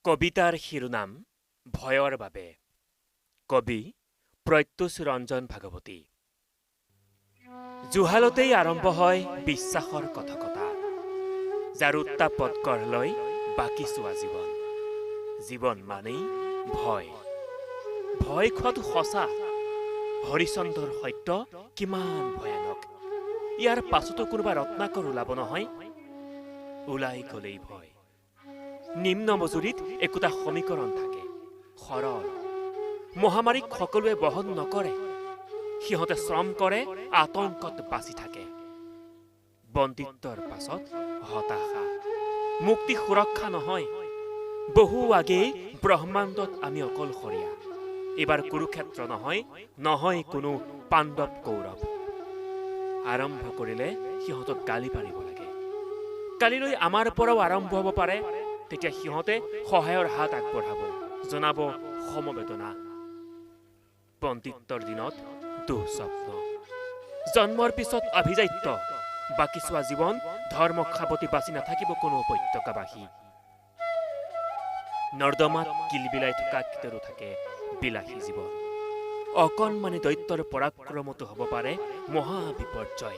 কবিতাৰ শিৰোনাম ভয়ৰ বাবে। কবি প্ৰত্যুষ ৰঞ্জন ভাগৱতী। জুহালতেই আৰম্ভ হয় বিশ্বাসৰ কথকতা, যাৰ উত্তাপত গঢ় লৈ বাকী চোৱা জীৱন। জীৱন মানেই ভয়। ভয় খোৱাটো সঁচা। হৰিচন্দ্ৰৰ সত্য কিমান ভয়ানক। ইয়াৰ পাছতো কোনোবা ৰত্নাকৰ ওলাব নহয়। ওলাই গলেই ভয়। নিম্ন মজুৰিত একোটা সমীকৰণ থাকে, সৰল। মহামাৰীক সকলোৱে বহন নকৰে। সিহঁতে শ্ৰম কৰে, আতংকত বাচি থাকে। বন্দিত্বৰ পাছত হতাশা। মুক্তি সুৰক্ষা নহয়। বহু আগেয়ে ব্ৰহ্মাণ্ডত আমি অকলশৰীয়া। এইবাৰ কুৰুক্ষেত্ৰ নহয় কোনো পাণ্ডৱ কৌৰৱ। আৰম্ভ কৰিলে সিহঁতক গালি পাৰিব লাগে। কালিলৈ আমাৰ পৰাও আৰম্ভ হ'ব পাৰে। তেতিয়া সিহঁতে সহায়ৰ হাত আগবঢ়াব, জনাব সমবেদনা। বন্দিত্বৰ দিনত দুঃস্বপ্ন। জন্মৰ পিছত অভিজাত্য। বাকী চোৱা জীৱন ধৰ্মখাৱতী বাচি নাথাকিব কোনো উপত্যকাবাসী। নৰ্দমাত কিলবিলাই থকা কীটৰো থাকে বিলাসী জীৱন। অকণমানি দৈত্যৰ পৰাক্ৰমতো হ'ব পাৰে মহা বিপৰ্যয়।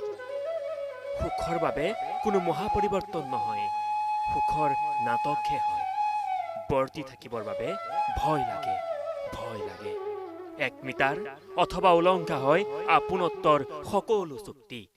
সুখৰ বাবে কোনো মহাপৰিৱৰ্তন নহয়, সুখৰ নাটকহে হয়। বৰ্তি থাকিবৰ বাবে ভয় লাগে, ভয় লাগে। এক মিটাৰ অথবা উলংঘা হয় আপোনত্বৰ সকলো চুক্তি।